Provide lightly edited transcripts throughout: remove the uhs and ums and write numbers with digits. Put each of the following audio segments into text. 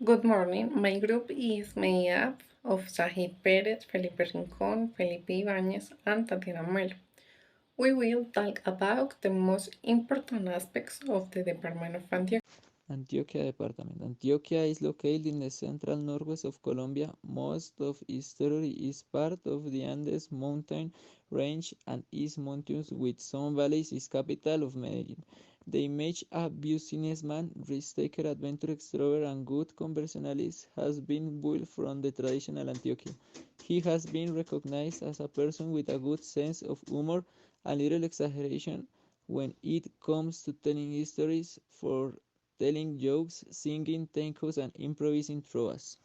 Good morning. My group is made up of Sahid Perez, Felipe Rincón, Felipe Ibáñez, and Tatiana Melo. We will talk about the most important aspects of the Department of Antioquia. Antioquia Department. Antioquia is located in the central northwest of Colombia. Most of its territory is part of the Andes mountain range and is mountainous with some valleys. Is capital of Medellín. The image a businessman, risk-taker, adventure explorer, and good conversationalist has been built from the traditional Antioquia. He has been recognized as a person with a good sense of humor and little exaggeration when it comes to telling stories for telling jokes, singing tancos, and improvising trovas.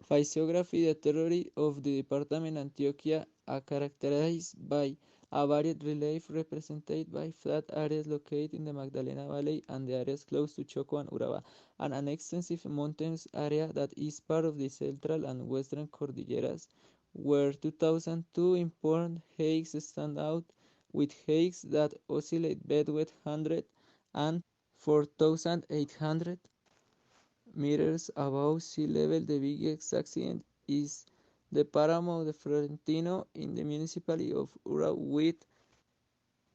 Physiography. The territory of the department Antioquia are characterized by a varied relief represented by flat areas located in the Magdalena Valley and the areas close to Choco and Urabá, and an extensive mountainous area that is part of the central and western cordilleras, where 2002 important heights stand out, with heights that oscillate between 100 and 4,800 meters above sea level. The biggest accident is the Páramo de Florentino in the municipality of Ura with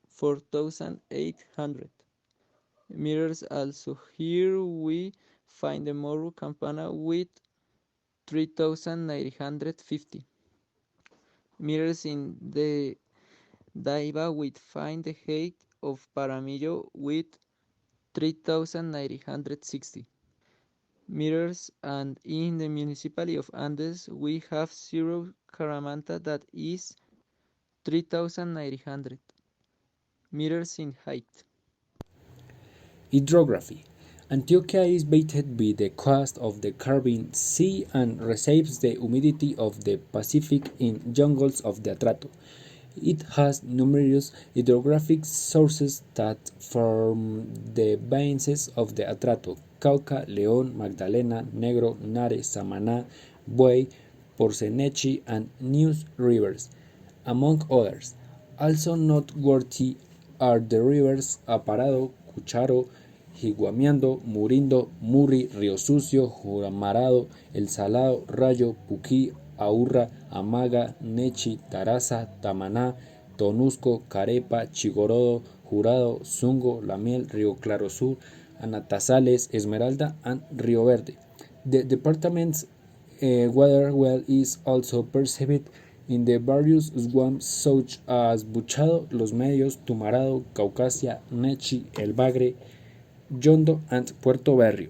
4,800 meters. Also here we find the Morro Campana with 3,950 meters. In the Daiba we find the height of Paramillo with 3,960 meters, and in the municipality of Andes we have Zero Caramanta that is 3,900 meters in height. Hydrography. Antioquia is based by the coast of the Caribbean Sea and receives the humidity of the Pacific in jungles of the Atrato. It has numerous hydrographic sources that form the basins of the Atrato: Cauca, León, Magdalena, Negro, Nare, Samaná, Buey, Porcenechi, and News rivers, among others. Also noteworthy are the rivers Aparado, Cucharo, Higuamiando, Murindo, Murri, Río Sucio, Juramarado, El Salado, Rayo, Puquí, Aurra, Amaga, Nechi, Taraza, Tamaná, Tonusco, Carepa, Chigorodo, Jurado, Zungo, La Miel, Río Claro Sur, Anatazales, Esmeralda, and Río Verde. The department's water well is also perceived in the various swamps such as Buchado, Los Medios, Tumarado, Caucasia, Nechi, El Bagre, Yondo, and Puerto Berrio.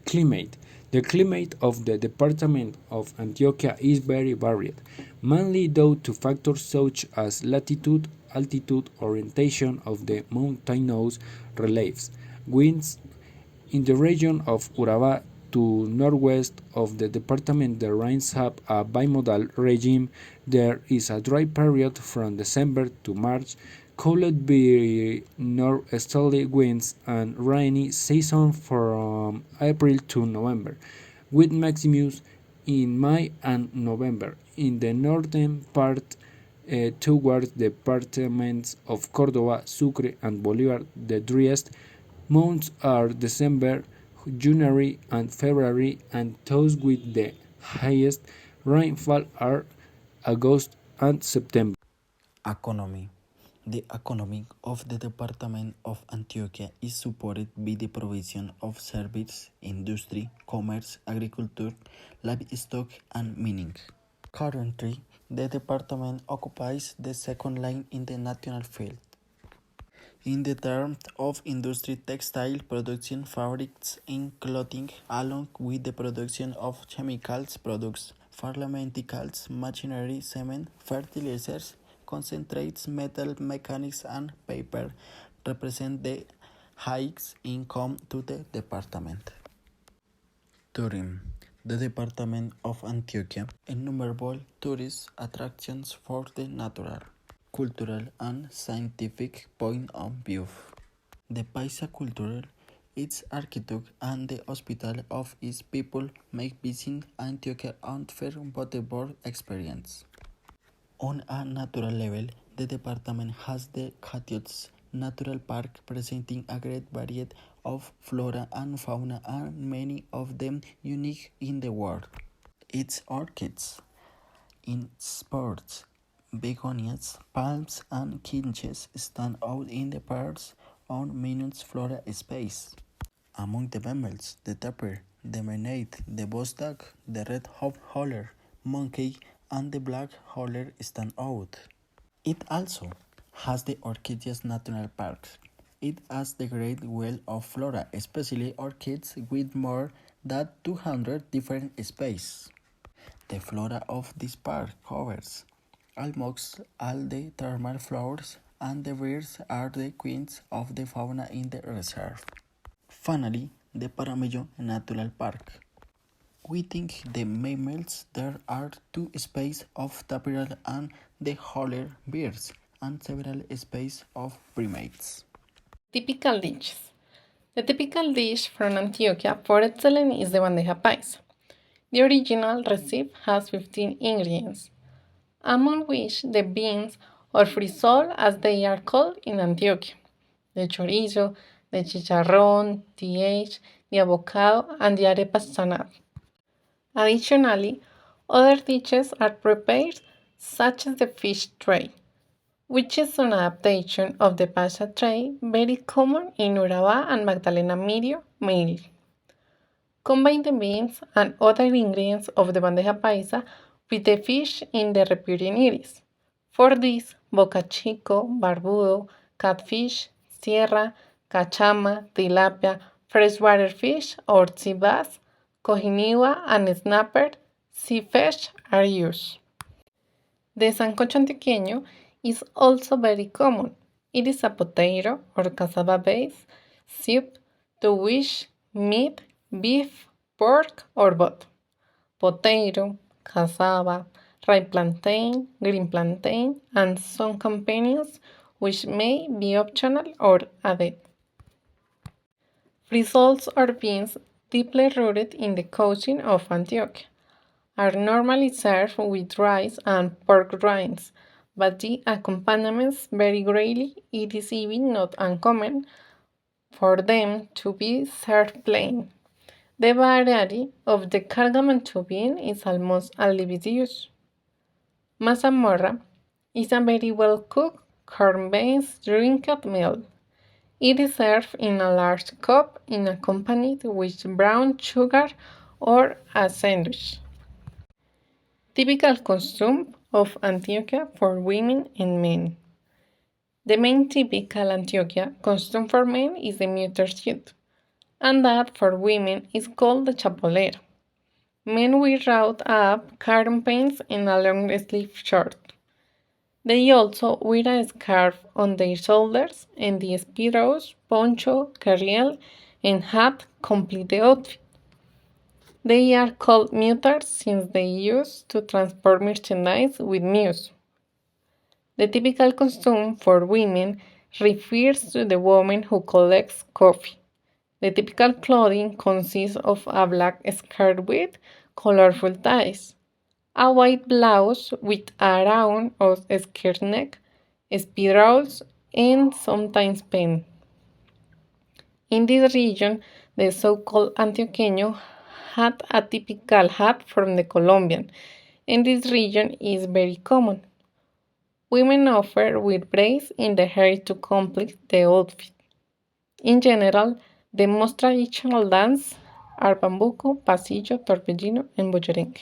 Climate. The climate of the department of Antioquia is very varied, mainly due to factors such as latitude, altitude, orientation of the mountainous reliefs. Winds in the region of Urabá to northwest of the department, the rains have a bimodal regime. There is a dry period from December to March, cooled by northeasterly winds, and rainy season from April to November, with maximums in May and November. In the northern part, towards the departments of Córdoba, Sucre, and Bolívar, the driest months are December, January, and February, and those with the highest rainfall are August and September. Economy. The economy of the Department of Antioquia is supported by the provision of services, industry, commerce, agriculture, livestock, and mining. Currently, the department occupies the second line in the national field. In the terms of industry, textile production, fabrics, and clothing, along with the production of chemicals products, pharmaceuticals, machinery, cement, fertilizers, concentrates, metal, mechanics, and paper, represent the highest income to the department. Tourism. The Department of Antioquia innumerable tourist attractions for the natural, cultural, and scientific point of view. The Paisa culture, its architecture, and the hospitality of its people make visiting Antioquia unforgettable experience. On a natural level, the department has the Catiot's Natural Park presenting a great variety of flora and fauna, and many of them unique in the world. Its orchids in sports, begonias, palms, and kinches stand out in the park's own minute flora space. Among the mammals, the tapir, the mermaid, the bostock, the red hop-howler monkey, and the black howler stand out. It also has the Orchids National Park. It has the great wealth of flora, especially orchids with more than 200 different species. The flora of this park covers almost all the thermal flowers, and the birds are the queens of the fauna in the reserve. Finally, the Paramello Natural Park. Within the mammals, there are two species of tapir and the howler birds, and several species of primates. Typical dishes. The typical dish from Antioquia for excellence is the bandeja paisa. The original recipe has 15 ingredients, among which the beans or frisol as they are called in Antioquia, the chorizo, the chicharrón, the egg, the avocado, and the arepas sanad. Additionally, other dishes are prepared, such as the fish tray, which is an adaptation of the pasha tray very common in Urabá and Magdalena Medio mainly. Combine the beans and other ingredients of the bandeja paisa with the fish in the reputing iris. For this, boca chico, barbudo, catfish, sierra, cachama, tilapia, freshwater fish or sea bass, cojiniwa, and snapper, sea fish are used. The sancocho antioqueño is also very common. It is a potato or cassava base soup to which meat, beef, pork, or both. Potato, cassava, ripe plantain, green plantain, and some companions which may be optional or added. Frisoles or beans deeply rooted in the cuisine of Antioquia are normally served with rice and pork rinds, but the accompaniments vary greatly. It is even not uncommon for them to be served plain. The variety of the cargamento bean is almost unlimited. Mazamorra is a very well cooked corn-based drinkable meal. It is served in a large cup and accompanied with brown sugar or a sandwich. Typical costume of Antioquia for women and men. The main typical Antioquia costume for men is the muter suit, and that for women is called the chapolera. Men wear wrought up cotton pants and a long sleeve shirt. They also wear a scarf on their shoulders, and the speedos, poncho, carriel, and hat complete the outfit. They are called muters since they used to transport merchandise with mules. The typical costume for women refers to the woman who collects coffee. The typical clothing consists of a black skirt with colorful ties, a white blouse with a round or skirt neck, spirals, and sometimes pen. In this region, the so-called Antioqueño had a typical hat from the Colombian, and this region is very common. Women offer with braids in the hair to complete the outfit. In general, the most traditional dance are bambuco, pasillo, torbellino, and bullerengue.